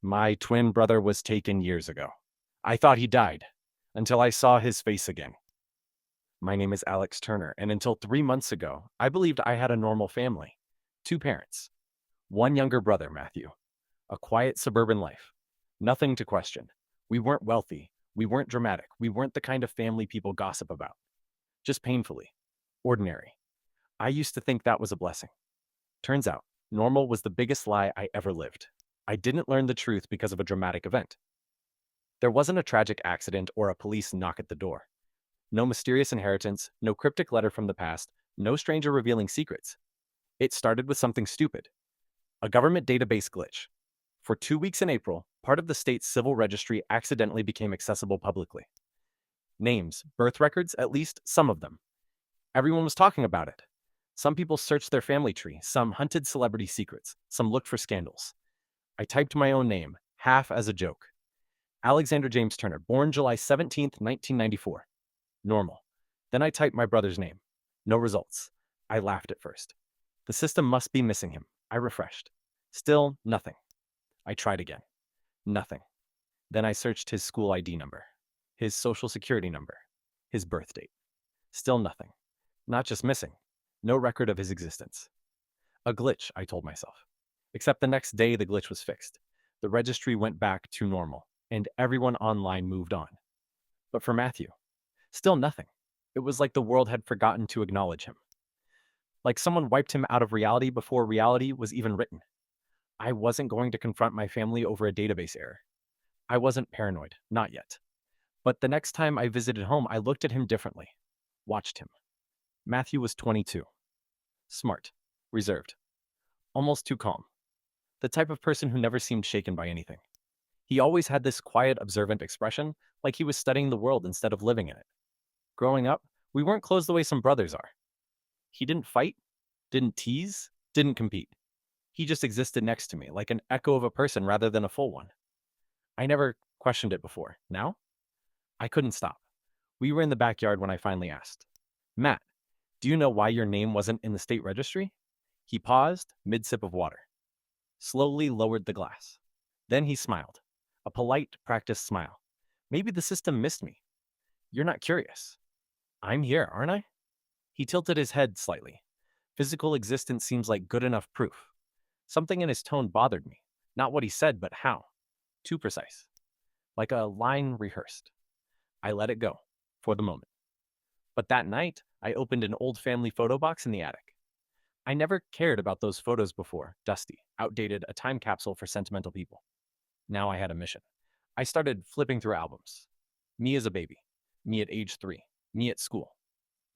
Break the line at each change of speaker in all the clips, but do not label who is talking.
My twin brother was taken years ago. I thought he died until I saw his face again. My name is Alex Turner, and until 3 months ago, I believed I had a normal family. Two parents, one younger brother, Matthew, a quiet suburban life. Nothing to question. We weren't wealthy. We weren't dramatic. We weren't the kind of family people gossip about. Just painfully ordinary. I used to think that was a blessing. Turns out, normal was the biggest lie I ever lived. I didn't learn the truth because of a dramatic event. There wasn't a tragic accident or a police knock at the door. No mysterious inheritance, no cryptic letter from the past, no stranger revealing secrets. It started with something stupid. A government database glitch. For 2 weeks in April, part of the state's civil registry accidentally became accessible publicly. Names, birth records, at least some of them. Everyone was talking about it. Some people searched their family tree, some hunted celebrity secrets, some looked for scandals. I typed my own name, half as a joke. Alexander James Turner, born July 17th, 1994. Normal. Then I typed my brother's name. No results. I laughed at first. The system must be missing him. I refreshed. Still, nothing. I tried again. Nothing. Then I searched his school ID number, his social security number, his birth date. Still nothing. Not just missing. No record of his existence. A glitch, I told myself. Except the next day the glitch was fixed. The registry went back to normal, and everyone online moved on. But for Matthew, still nothing. It was like the world had forgotten to acknowledge him. Like someone wiped him out of reality before reality was even written. I wasn't going to confront my family over a database error. I wasn't paranoid, not yet. But the next time I visited home, I looked at him differently. Watched him. Matthew was 22. Smart. Reserved. Almost too calm. The type of person who never seemed shaken by anything. He always had this quiet, observant expression, like he was studying the world instead of living in it. Growing up, we weren't close the way some brothers are. He didn't fight, didn't tease, didn't compete. He just existed next to me, like an echo of a person rather than a full one. I never questioned it before. Now? I couldn't stop. We were in the backyard when I finally asked, Matt, do you know why your name wasn't in the state registry? He paused, mid-sip of water. Slowly lowered the glass. Then he smiled. A polite, practiced smile. Maybe the system missed me. You're not curious. I'm here, aren't I? He tilted his head slightly. Physical existence seems like good enough proof. Something in his tone bothered me. Not what he said, but how. Too precise. Like a line rehearsed. I let it go, for the moment. But that night, I opened an old family photo box in the attic. I never cared about those photos before, dusty, outdated, a time capsule for sentimental people. Now I had a mission. I started flipping through albums. Me as a baby. Me at age 3. Me at school.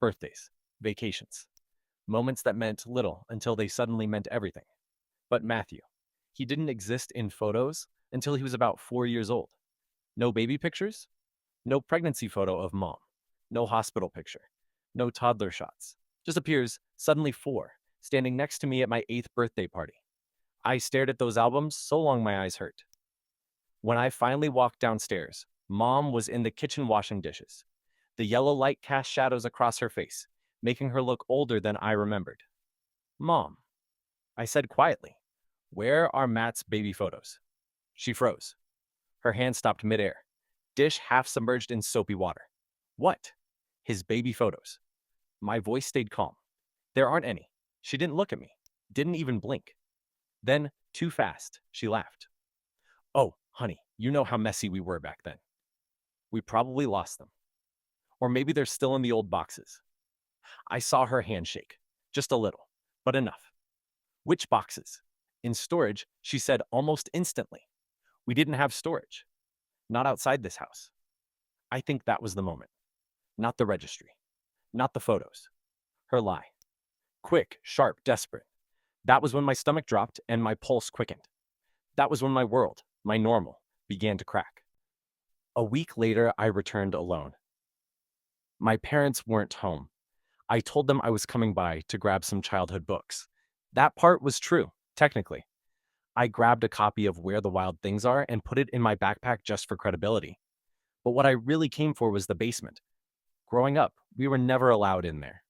Birthdays. Vacations. Moments that meant little until they suddenly meant everything. But Matthew, he didn't exist in photos until he was about 4 years old. No baby pictures? No pregnancy photo of mom. No hospital picture. No toddler shots. Just appears, suddenly 4, standing next to me at my 8th birthday party. I stared at those albums so long my eyes hurt. When I finally walked downstairs, Mom was in the kitchen washing dishes. The yellow light cast shadows across her face, making her look older than I remembered. Mom, I said quietly, where are Matt's baby photos? She froze. Her hand stopped midair. Dish half submerged in soapy water. What? His baby photos. My voice stayed calm. There aren't any. She didn't look at me. Didn't even blink. Then, too fast, she laughed. Oh, honey, you know how messy we were back then. We probably lost them. Or maybe they're still in the old boxes. I saw her hand shake. Just a little, but enough. Which boxes? In storage, she said almost instantly. We didn't have storage. Not outside this house. I think that was the moment. Not the registry. Not the photos. Her lie. Quick, sharp, desperate. That was when my stomach dropped and my pulse quickened. That was when my world, my normal, began to crack. A week later, I returned alone. My parents weren't home. I told them I was coming by to grab some childhood books. That part was true, technically. I grabbed a copy of Where the Wild Things Are and put it in my backpack just for credibility. But what I really came for was the basement. Growing up, we were never allowed in there.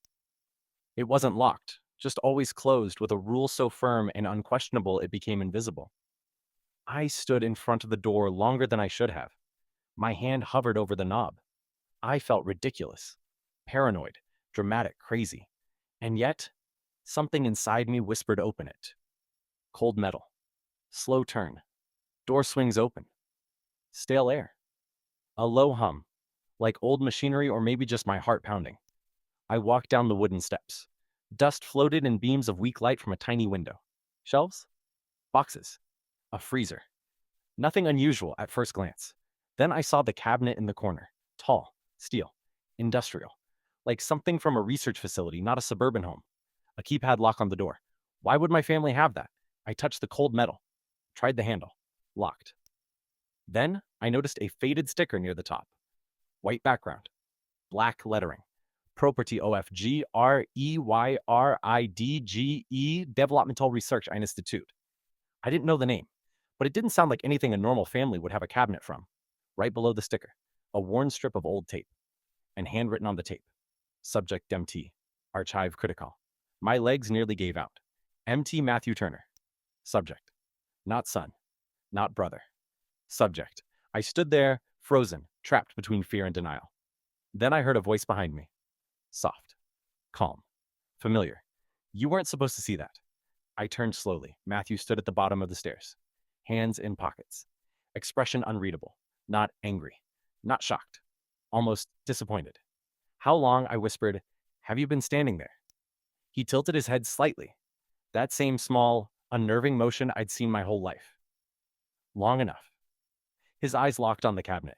It wasn't locked, just always closed with a rule so firm and unquestionable it became invisible. I stood in front of the door longer than I should have. My hand hovered over the knob. I felt ridiculous, paranoid, dramatic, crazy. And yet, something inside me whispered open it. Cold metal. Slow turn. Door swings open. Stale air. A low hum, like old machinery or maybe just my heart pounding. I walked down the wooden steps. Dust floated in beams of weak light from a tiny window. Shelves? Boxes. A freezer. Nothing unusual at first glance. Then I saw the cabinet in the corner. Tall, steel, industrial. Like something from a research facility, not a suburban home. A keypad lock on the door. Why would my family have that? I touched the cold metal. Tried the handle. Locked. Then I noticed a faded sticker near the top. White background. Black lettering. Property OFG REYRIDGE Developmental Research Institute. I didn't know the name, but it didn't sound like anything a normal family would have a cabinet from. Right below the sticker, a worn strip of old tape, and handwritten on the tape. Subject Emptier. Archive critical. My legs nearly gave out. MT Matthew Turner. Subject. Not son. Not brother. Subject. I stood there, frozen, trapped between fear and denial. Then I heard a voice behind me. Soft. Calm. Familiar. You weren't supposed to see that. I turned slowly. Matthew stood at the bottom of the stairs. Hands in pockets. Expression unreadable. Not angry. Not shocked. Almost disappointed. How long, I whispered, have you been standing there? He tilted his head slightly. That same small, unnerving motion I'd seen my whole life. Long enough. His eyes locked on the cabinet,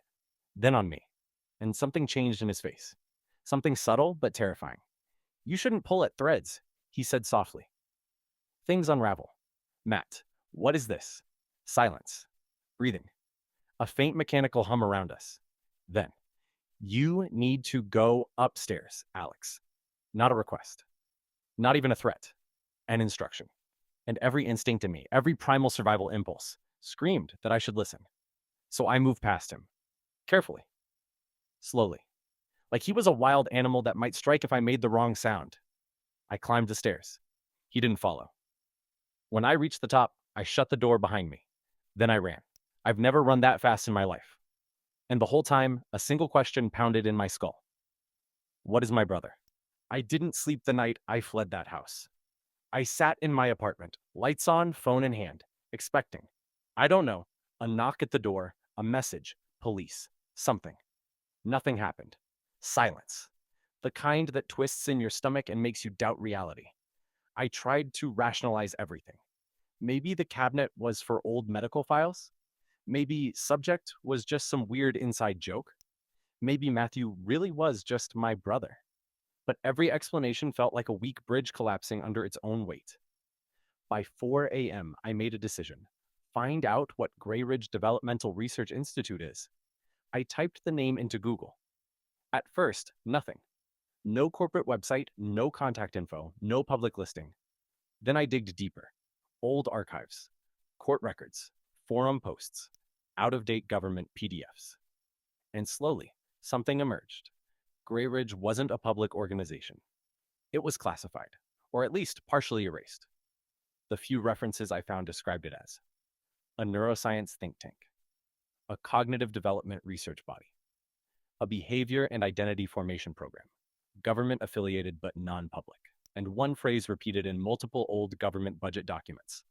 then on me, and something changed in his face. Something subtle but terrifying. You shouldn't pull at threads, he said softly. Things unravel. Matt, what is this? Silence. Breathing. A faint mechanical hum around us. Then, you need to go upstairs, Alex. Not a request. Not even a threat. An instruction. And every instinct in me, every primal survival impulse, screamed that I should listen. So I moved past him. Carefully. Slowly. Like he was a wild animal that might strike if I made the wrong sound. I climbed the stairs. He didn't follow. When I reached the top, I shut the door behind me. Then I ran. I've never run that fast in my life. And the whole time, a single question pounded in my skull. What is my brother? I didn't sleep the night I fled that house. I sat in my apartment, lights on, phone in hand, expecting. I don't know, a knock at the door, a message, police, something. Nothing happened. Silence. The kind that twists in your stomach and makes you doubt reality. I tried to rationalize everything. Maybe the cabinet was for old medical files? Maybe subject was just some weird inside joke? Maybe Matthew really was just my brother. But every explanation felt like a weak bridge collapsing under its own weight. By 4 a.m., I made a decision. Find out what Gray Ridge Developmental Research Institute is. I typed the name into Google. At first, nothing. No corporate website, no contact info, no public listing. Then I digged deeper. Old archives, court records, forum posts, out-of-date government PDFs. And slowly, something emerged. Gray Ridge wasn't a public organization. It was classified, or at least partially erased. The few references I found described it as a neuroscience think tank, a cognitive development research body, a behavior and identity formation program, government-affiliated but non-public, and one phrase repeated in multiple old government budget documents: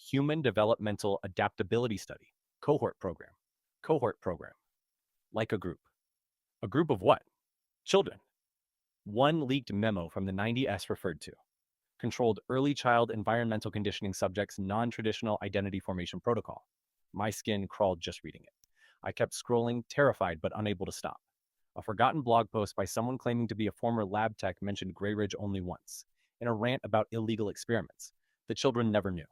Human Developmental Adaptability Study, cohort program, like a group. A group of what? Children. One leaked memo from the 90s referred to. Controlled early child environmental conditioning subjects non-traditional identity formation protocol. My skin crawled just reading it. I kept scrolling, terrified but unable to stop. A forgotten blog post by someone claiming to be a former lab tech mentioned Gray Ridge only once, in a rant about illegal experiments. The children never knew.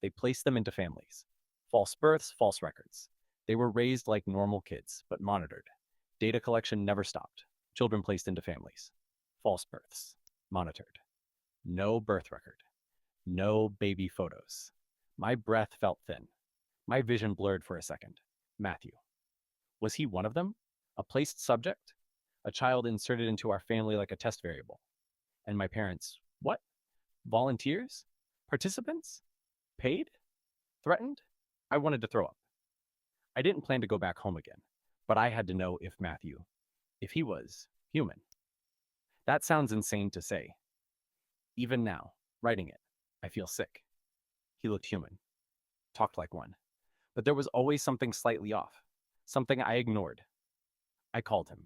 They placed them into families. False births, false records. They were raised like normal kids, but monitored. Data collection never stopped. Children placed into families. False births. Monitored. No birth record. No baby photos. My breath felt thin. My vision blurred for a second. Matthew. Was he one of them? A placed subject? A child inserted into our family like a test variable? And my parents, what? Volunteers? Participants? Paid? Threatened? I wanted to throw up. I didn't plan to go back home again, but I had to know if he was human. That sounds insane to say. Even now, writing it, I feel sick. He looked human, talked like one. But there was always something slightly off, something I ignored. I called him.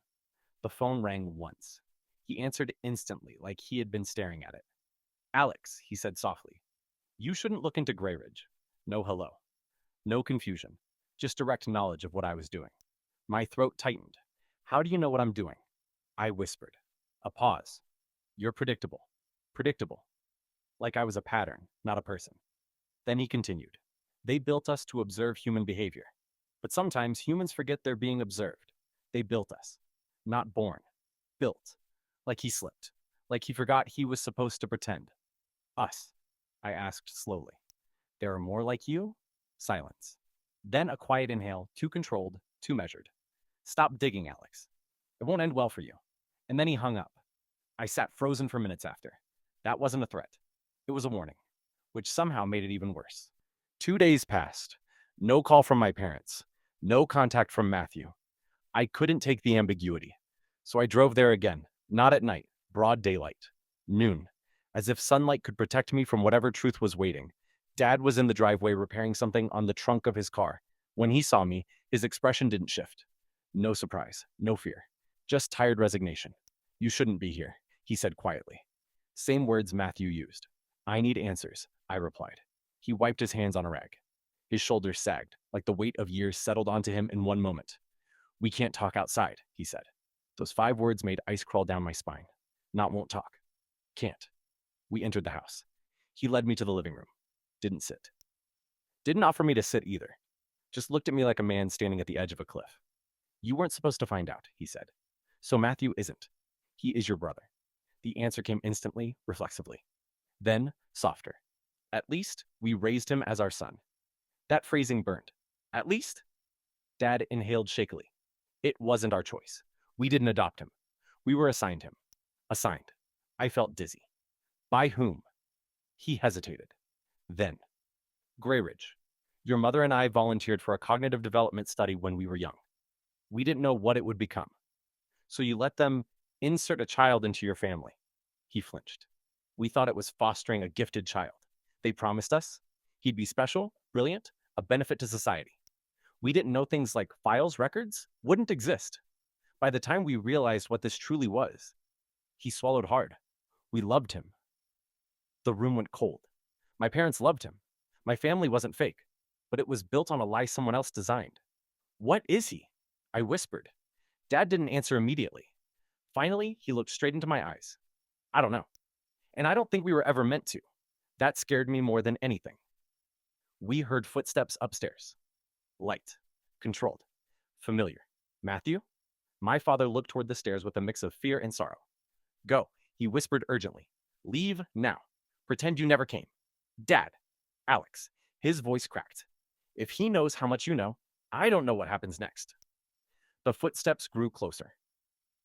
The phone rang once. He answered instantly, like he had been staring at it. Alex, he said softly, you shouldn't look into Grey Ridge. No hello. No confusion. Just direct knowledge of what I was doing. My throat tightened. How do you know what I'm doing? I whispered. A pause. You're predictable. Predictable. Like I was a pattern, not a person. Then he continued. They built us to observe human behavior. But sometimes humans forget they're being observed. They built us. Not born. Built. Like he slipped. Like he forgot he was supposed to pretend. Us. I asked slowly. There are more like you? Silence. Then a quiet inhale, too controlled, too measured. Stop digging, Alex. It won't end well for you. And then he hung up. I sat frozen for minutes after. That wasn't a threat. It was a warning, which somehow made it even worse. 2 days passed. No call from my parents. No contact from Matthew. I couldn't take the ambiguity. So I drove there again, not at night, broad daylight. Noon. As if sunlight could protect me from whatever truth was waiting. Dad was in the driveway repairing something on the trunk of his car. When he saw me, his expression didn't shift. No surprise, no fear, just tired resignation. You shouldn't be here, he said quietly. Same words Matthew used. I need answers, I replied. He wiped his hands on a rag. His shoulders sagged, like the weight of years settled onto him in one moment. We can't talk outside, he said. Those 5 words made ice crawl down my spine. Not won't talk. Can't. We entered the house. He led me to the living room. Didn't sit. Didn't offer me to sit either. Just looked at me like a man standing at the edge of a cliff. You weren't supposed to find out, he said. So Matthew isn't. He is your brother. The answer came instantly, reflexively. Then, softer. At least, we raised him as our son. That phrasing burned. At least? Dad inhaled shakily. It wasn't our choice. We didn't adopt him. We were assigned him. Assigned. I felt dizzy. By whom? He hesitated. Then. Grey Ridge. Your mother and I volunteered for a cognitive development study when we were young. We didn't know what it would become. So you let them insert a child into your family. He flinched. We thought it was fostering a gifted child. They promised us he'd be special, brilliant, a benefit to society. We didn't know things like files, records wouldn't exist. By the time we realized what this truly was, he swallowed hard. We loved him. The room went cold. My parents loved him. My family wasn't fake, but it was built on a lie someone else designed. What is he? I whispered. Dad didn't answer immediately. Finally, he looked straight into my eyes. I don't know. And I don't think we were ever meant to. That scared me more than anything. We heard footsteps upstairs. Light. Controlled. Familiar. Matthew? My father looked toward the stairs with a mix of fear and sorrow. Go, he whispered urgently. Leave now. Pretend you never came. Dad. Alex. His voice cracked. If he knows how much you know, I don't know what happens next. The footsteps grew closer.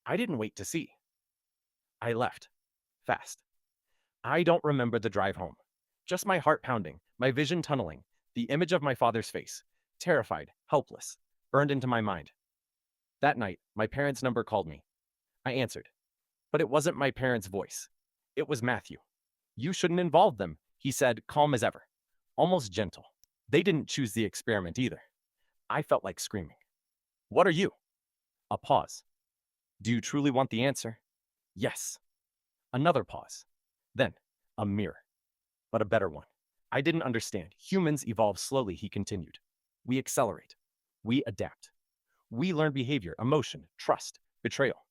I didn't wait to see. I left. Fast. I don't remember the drive home. Just my heart pounding, my vision tunneling, the image of my father's face, terrified, helpless, burned into my mind. That night, my parents' number called me. I answered. But it wasn't my parents' voice. It was Matthew. You shouldn't involve them, he said, calm as ever. Almost gentle. They didn't choose the experiment either. I felt like screaming. What are you? A pause. Do you truly want the answer? Yes. Another pause. Then, a mirror. But a better one. I didn't understand. Humans evolve slowly, he continued. We accelerate. We adapt. We learn behavior, emotion, trust, betrayal.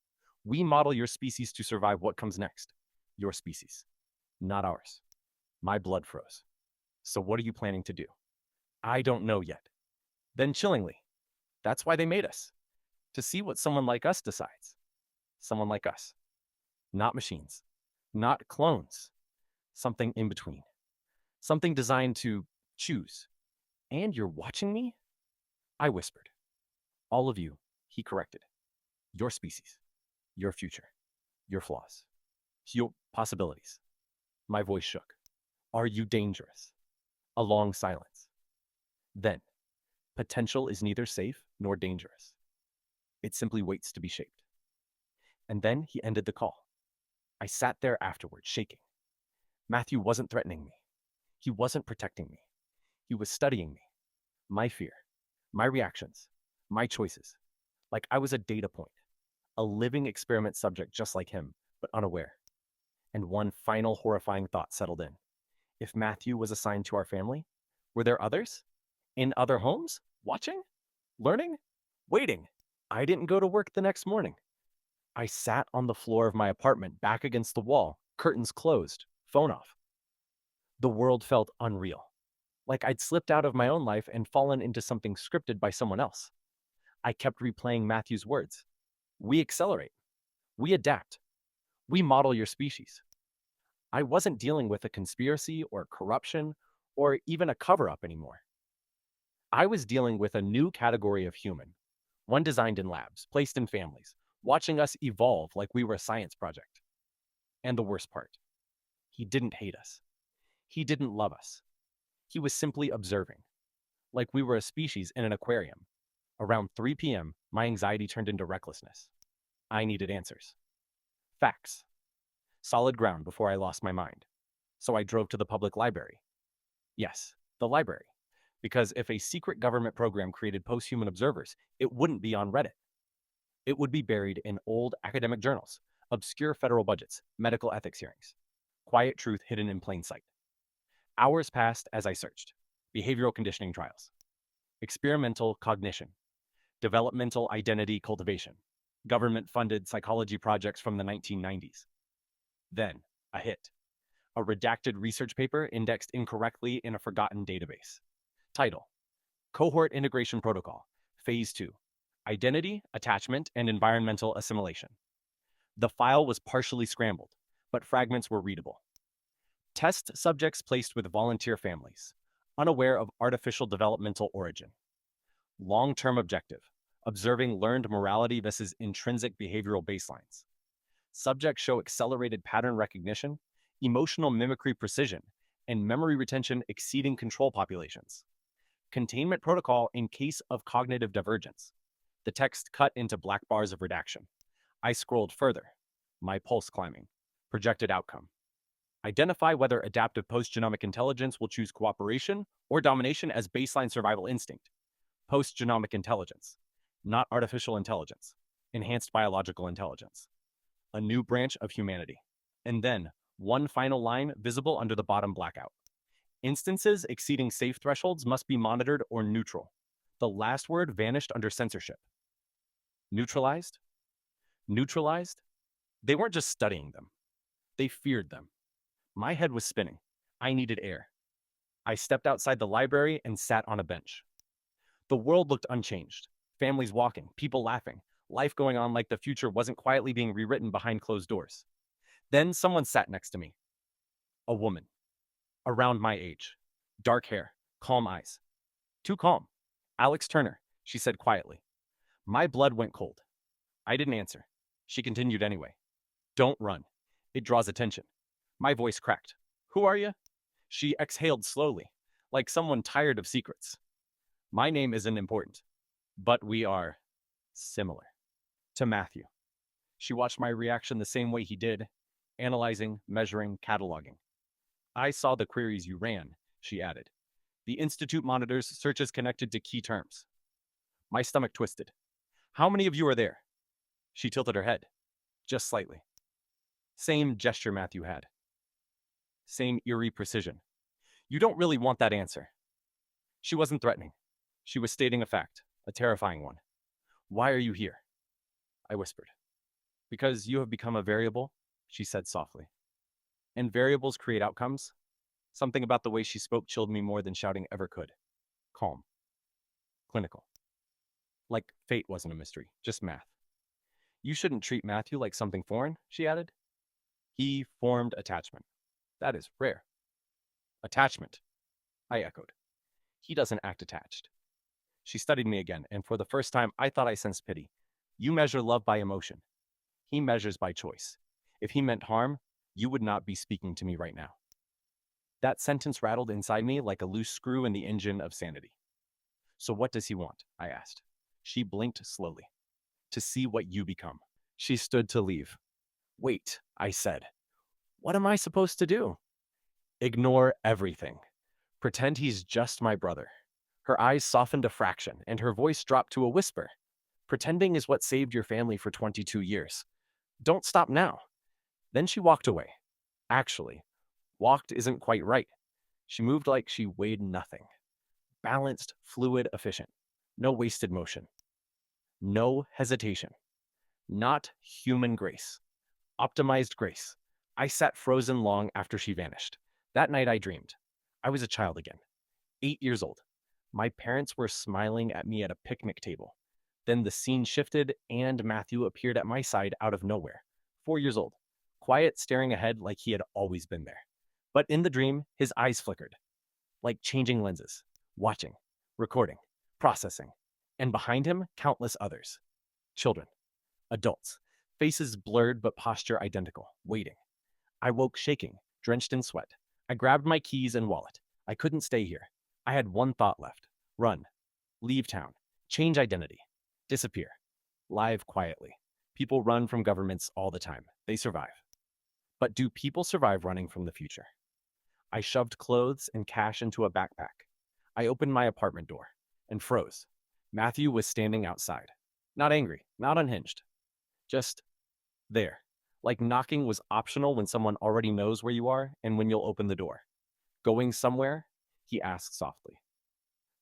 We model your species to survive what comes next. Your species. Not ours. My blood froze. So what are you planning to do? I don't know yet. Then chillingly. That's why they made us. To see what someone like us decides. Someone like us. Not machines. Not clones. Something in between. Something designed to choose. And you're watching me? I whispered. All of you, he corrected. Your species. Your future. Your flaws. Your possibilities. My voice shook. Are you dangerous? A long silence. Then, Potential is neither safe nor dangerous. It simply waits to be shaped. And then he ended the call. I sat there afterward, shaking. Matthew wasn't threatening me. He wasn't protecting me. He was studying me, my fear, my reactions, my choices, like I was a data point, a living experiment subject just like him, but unaware. And one final horrifying thought settled in. If Matthew was assigned to our family, were there others? In other homes? Watching? Learning? Waiting? I didn't go to work the next morning. I sat on the floor of my apartment, back against the wall, curtains closed, phone off. The world felt unreal, like I'd slipped out of my own life and fallen into something scripted by someone else. I kept replaying Matthew's words. We accelerate. We adapt. We model your species. I wasn't dealing with a conspiracy or corruption or even a cover-up anymore. I was dealing with a new category of human, one designed in labs, placed in families, watching us evolve like we were a science project. And the worst part, he didn't hate us. He didn't love us. He was simply observing, like we were a species in an aquarium. Around 3 p.m., my anxiety turned into recklessness. I needed answers. Facts. Solid ground before I lost my mind. So I drove to the public library. Yes, the library. Because if a secret government program created post-human observers, it wouldn't be on Reddit. It would be buried in old academic journals, obscure federal budgets, medical ethics hearings. Quiet truth hidden in plain sight. Hours passed as I searched. Behavioral conditioning trials. Experimental cognition. Developmental identity cultivation. Government-funded psychology projects from the 1990s. Then, a hit. A redacted research paper indexed incorrectly in a forgotten database. Title: Cohort Integration Protocol, Phase 2. Identity, Attachment, and Environmental Assimilation. The file was partially scrambled, but fragments were readable. Test subjects placed with volunteer families, unaware of artificial developmental origin. Long-term objective: observing learned morality versus intrinsic behavioral baselines. Subjects show accelerated pattern recognition, emotional mimicry precision, and memory retention exceeding control populations. Containment protocol in case of cognitive divergence. The text cut into black bars of redaction. I scrolled further, my pulse climbing. Projected outcome: identify whether adaptive post-genomic intelligence will choose cooperation or domination as baseline survival instinct. Post-genomic intelligence, not artificial intelligence. Enhanced biological intelligence. A new branch of humanity. And then, one final line visible under the bottom blackout. Instances exceeding safe thresholds must be monitored or neutral. The last word vanished under censorship. Neutralized? Neutralized? They weren't just studying them. They feared them. My head was spinning. I needed air. I stepped outside the library and sat on a bench. The world looked unchanged. Families walking, people laughing, life going on like the future wasn't quietly being rewritten behind closed doors. Then someone sat next to me. A woman. Around my age. Dark hair, calm eyes. Too calm. Alex Turner, she said quietly. My blood went cold. I didn't answer. She continued anyway. Don't run. It draws attention. My voice cracked. Who are you? She exhaled slowly, like someone tired of secrets. My name isn't important, but we are similar to Matthew. She watched my reaction the same way he did, analyzing, measuring, cataloging. I saw the queries you ran, she added. The Institute monitors searches connected to key terms. My stomach twisted. How many of you are there? She tilted her head, just slightly. Same gesture Matthew had. Same eerie precision. You don't really want that answer. She wasn't threatening. She was stating a fact, a terrifying one. Why are you here? I whispered. Because you have become a variable, she said softly. And variables create outcomes. Something about the way she spoke chilled me more than shouting ever could. Calm. Clinical. Like fate wasn't a mystery, just math. You shouldn't treat Matthew like something foreign, she added. He formed attachment. That is rare. Attachment, I echoed. He doesn't act attached. She studied me again, and for the first time, I thought I sensed pity. You measure love by emotion. He measures by choice. If he meant harm, you would not be speaking to me right now. That sentence rattled inside me like a loose screw in the engine of sanity. So what does he want? I asked. She blinked slowly. To see what you become. She stood to leave. Wait, I said. What am I supposed to do? Ignore everything. Pretend he's just my brother. Her eyes softened a fraction, and her voice dropped to a whisper. Pretending is what saved your family for 22 years. Don't stop now. Then she walked away. Actually, walked isn't quite right. She moved like she weighed nothing. Balanced, fluid, efficient. No wasted motion. No hesitation. Not human grace. Optimized grace. I sat frozen long after she vanished. That night I dreamed. I was a child again. 8 years old. My parents were smiling at me at a picnic table. Then the scene shifted and Matthew appeared at my side out of nowhere. 4 years old. Quiet, staring ahead like he had always been there. But in the dream, his eyes flickered. Like changing lenses. Watching. Recording. Processing. And behind him, countless others. Children. Adults. Faces blurred but posture identical. Waiting. I woke shaking, drenched in sweat. I grabbed my keys and wallet. I couldn't stay here. I had one thought left. Run. Leave town. Change identity. Disappear. Live quietly. People run from governments all the time. They survive. But do people survive running from the future? I shoved clothes and cash into a backpack. I opened my apartment door and froze. Matthew was standing outside. Not angry, not unhinged. Just there. Like knocking was optional when someone already knows where you are and when you'll open the door. Going somewhere? He asked softly.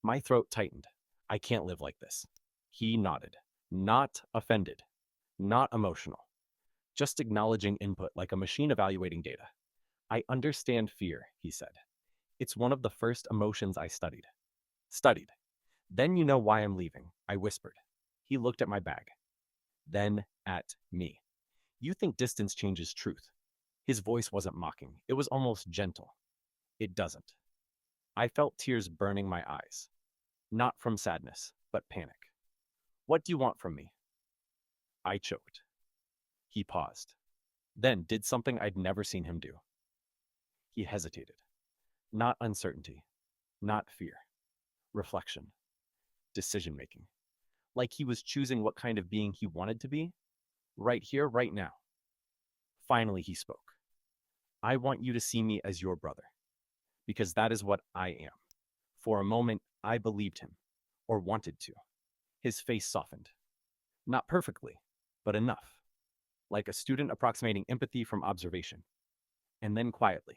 My throat tightened. I can't live like this. He nodded. Not offended. Not emotional. Just acknowledging input like a machine evaluating data. I understand fear, he said. It's one of the first emotions I studied. Studied. Then you know why I'm leaving, I whispered. He looked at my bag. Then at me. You think distance changes truth. His voice wasn't mocking. It was almost gentle. It doesn't. I felt tears burning my eyes. Not from sadness, but panic. What do you want from me? I choked. He paused. Then did something I'd never seen him do. He hesitated. Not uncertainty. Not fear. Reflection. Decision-making. Like he was choosing what kind of being he wanted to be. Right here, right now. Finally, he spoke. I want you to see me as your brother. Because that is what I am. For a moment, I believed him. Or wanted to. His face softened. Not perfectly, but enough. Like a student approximating empathy from observation. And then quietly.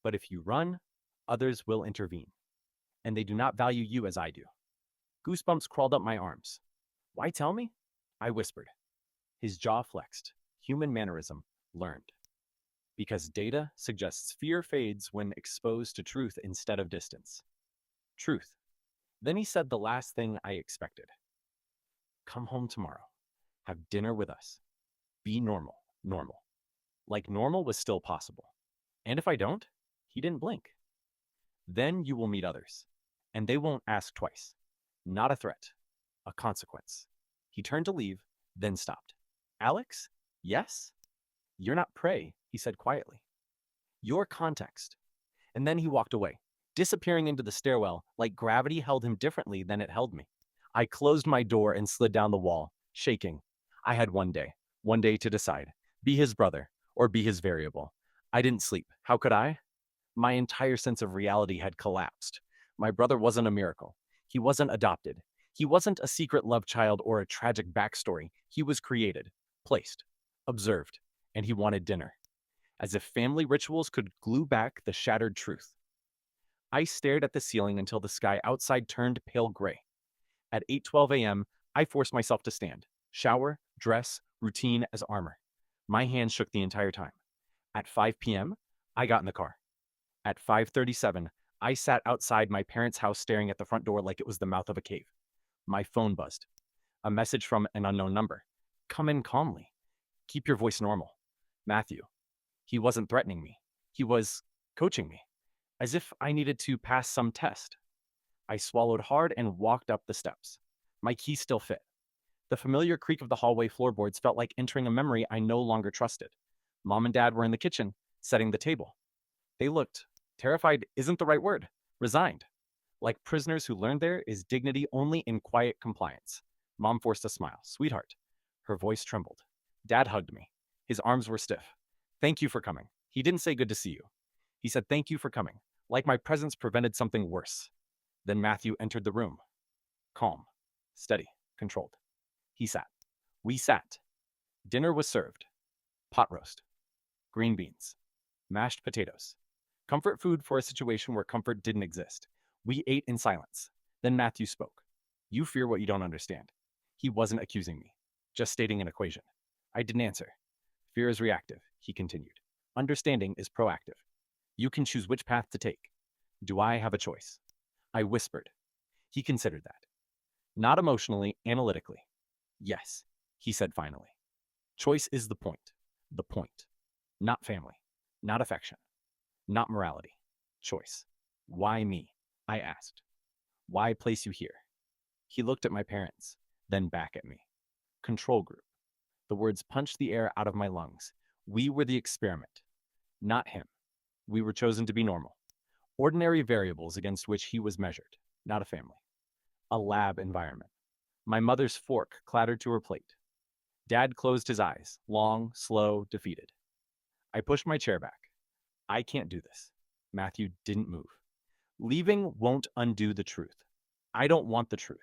But if you run, others will intervene. And they do not value you as I do. Goosebumps crawled up my arms. Why tell me? I whispered. His jaw flexed. Human mannerism learned. Because data suggests fear fades when exposed to truth instead of distance. Truth. Then he said the last thing I expected. Come home tomorrow. Have dinner with us. Be normal. Normal. Like normal was still possible. And if I don't, he didn't blink. Then you will meet others. And they won't ask twice. Not a threat. A consequence. He turned to leave, then stopped. Alex? Yes? You're not prey, he said quietly. You're context. And then he walked away, disappearing into the stairwell like gravity held him differently than it held me. I closed my door and slid down the wall, shaking. I had one day to decide. Be his brother, or be his variable. I didn't sleep. How could I? My entire sense of reality had collapsed. My brother wasn't a miracle. He wasn't adopted. He wasn't a secret love child or a tragic backstory. He was created, placed, observed, and he wanted dinner. As if family rituals could glue back the shattered truth. I stared at the ceiling until the sky outside turned pale gray. At 8:12 a.m., I forced myself to stand. Shower, dress, routine as armor. My hands shook the entire time. At 5 p.m., I got in the car. At 5:37, I sat outside my parents' house staring at the front door like it was the mouth of a cave. My phone buzzed. A message from an unknown number. Come in calmly. Keep your voice normal. Matthew. He wasn't threatening me. He was coaching me. As if I needed to pass some test. I swallowed hard and walked up the steps. My keys still fit. The familiar creak of the hallway floorboards felt like entering a memory I no longer trusted. Mom and Dad were in the kitchen, setting the table. They looked, terrified isn't the right word, resigned. Like prisoners who learned there is dignity only in quiet compliance. Mom forced a smile. Sweetheart. Her voice trembled. Dad hugged me. His arms were stiff. Thank you for coming. He didn't say good to see you. He said thank you for coming, like my presence prevented something worse. Then Matthew entered the room. Calm, steady, controlled. He sat. We sat. Dinner was served. Pot roast, green beans, mashed potatoes. Comfort food for a situation where comfort didn't exist. We ate in silence. Then Matthew spoke. You fear what you don't understand. He wasn't accusing me, just stating an equation. I didn't answer. Fear is reactive, he continued. Understanding is proactive. You can choose which path to take. Do I have a choice? I whispered. He considered that. Not emotionally, analytically. Yes, he said finally. Choice is the point. The point. Not family. Not affection. Not morality. Choice. Why me? I asked. Why place you here? He looked at my parents, then back at me. Control group. The words punched the air out of my lungs. We were the experiment. Not him. We were chosen to be normal. Ordinary variables against which he was measured. Not a family. A lab environment. My mother's fork clattered to her plate. Dad closed his eyes, long, slow, defeated. I pushed my chair back. I can't do this. Matthew didn't move. Leaving won't undo the truth. I don't want the truth.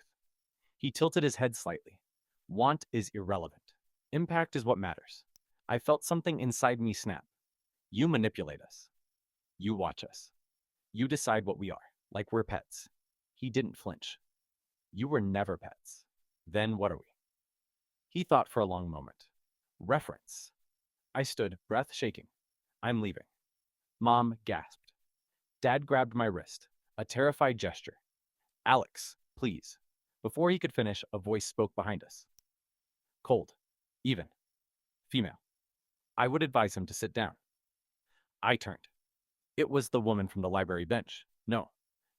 He tilted his head slightly. Want is irrelevant. Impact is what matters. I felt something inside me snap. You manipulate us. You watch us. You decide what we are, like we're pets. He didn't flinch. You were never pets. Then what are we? He thought for a long moment. Reference. I stood, breath shaking. I'm leaving. Mom gasped. Dad grabbed my wrist, a terrified gesture. Alex, please. Before he could finish, a voice spoke behind us. Cold. Even. Female. I would advise him to sit down. I turned. It was the woman from the library bench. No,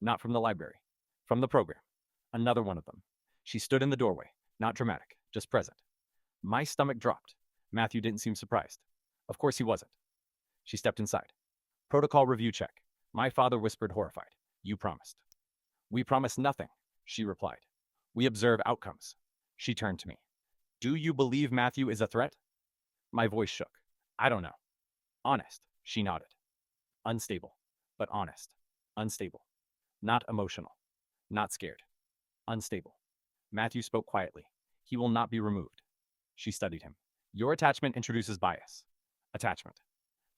not from the library. From the program. Another one of them. She stood in the doorway, not dramatic, just present. My stomach dropped. Matthew didn't seem surprised. Of course he wasn't. She stepped inside. Protocol review check. My father whispered, horrified. You promised. We promise nothing, she replied. We observe outcomes. She turned to me. Do you believe Matthew is a threat? My voice shook. I don't know. Honest, she nodded. Unstable, but honest. Unstable. Not emotional. Not scared. Unstable. Matthew spoke quietly. He will not be removed. She studied him. Your attachment introduces bias. Attachment.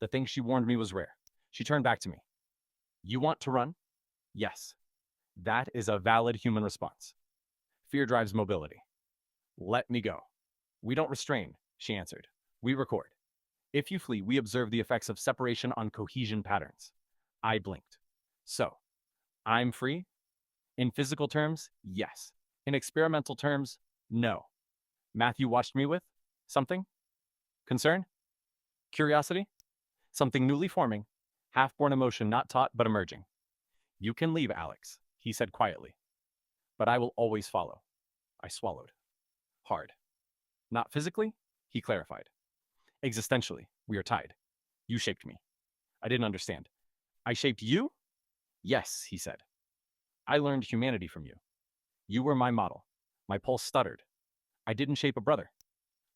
The thing she warned me was rare. She turned back to me. You want to run? Yes. That is a valid human response. Fear drives mobility. Let me go. We don't restrain, she answered. We record. If you flee, we observe the effects of separation on cohesion patterns. I blinked. So, I'm free? In physical terms, yes. In experimental terms, no. Matthew watched me with something? Concern? Curiosity? Something newly forming. Half-born emotion not taught but emerging. You can leave, Alex, he said quietly. But I will always follow. I swallowed. Hard. Not physically, he clarified. Existentially, we are tied. You shaped me. I didn't understand. I shaped you? Yes, he said. I learned humanity from you. You were my model. My pulse stuttered. I didn't shape a brother.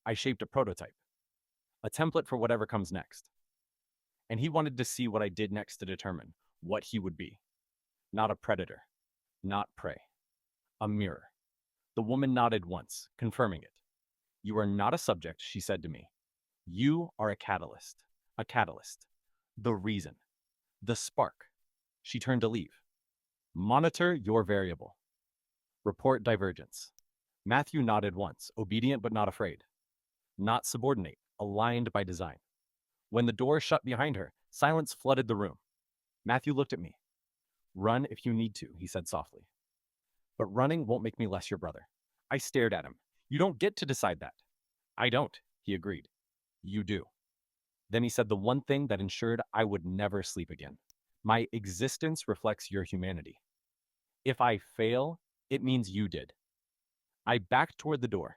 I shaped a prototype. A template for whatever comes next. And he wanted to see what I did next to determine what he would be. Not a predator. Not prey. A mirror. The woman nodded once, confirming it. You are not a subject, she said to me. You are a catalyst. A catalyst. The reason. The spark. She turned to leave. Monitor your variable. Report divergence. Matthew nodded once, obedient but not afraid. Not subordinate, aligned by design. When the door shut behind her, silence flooded the room. Matthew looked at me. Run if you need to, he said softly. But running won't make me less your brother. I stared at him. You don't get to decide that. I don't, he agreed. You do. Then he said the one thing that ensured I would never sleep again. My existence reflects your humanity. If I fail, it means you did. I backed toward the door.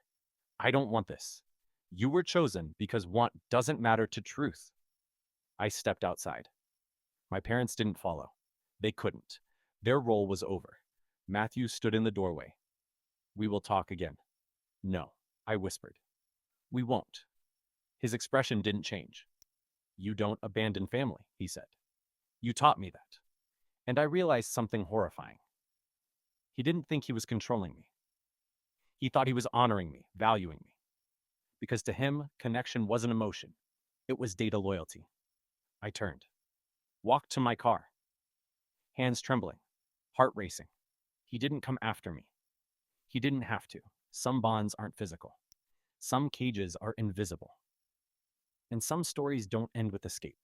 I don't want this. You were chosen because want doesn't matter to truth. I stepped outside. My parents didn't follow. They couldn't. Their role was over. Matthew stood in the doorway. We will talk again. No, I whispered. We won't. His expression didn't change. You don't abandon family, he said. You taught me that. And I realized something horrifying. He didn't think he was controlling me. He thought he was honoring me, valuing me. Because to him, connection wasn't emotion. It was data loyalty. I turned, walked to my car, hands trembling, heart racing. He didn't come after me. He didn't have to. Some bonds aren't physical. Some cages are invisible. And some stories don't end with escape.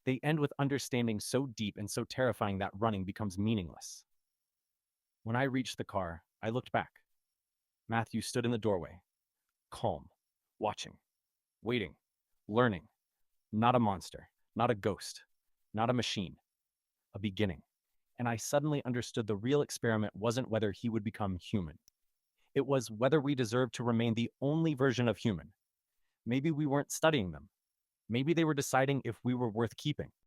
They end with understanding so deep and so terrifying that running becomes meaningless. When I reached the car, I looked back. Matthew stood in the doorway, calm, watching, waiting, learning. Not a monster, not a ghost, not a machine. A beginning. And I suddenly understood the real experiment wasn't whether he would become human. It was whether we deserved to remain the only version of human. Maybe we weren't studying them. Maybe they were deciding if we were worth keeping.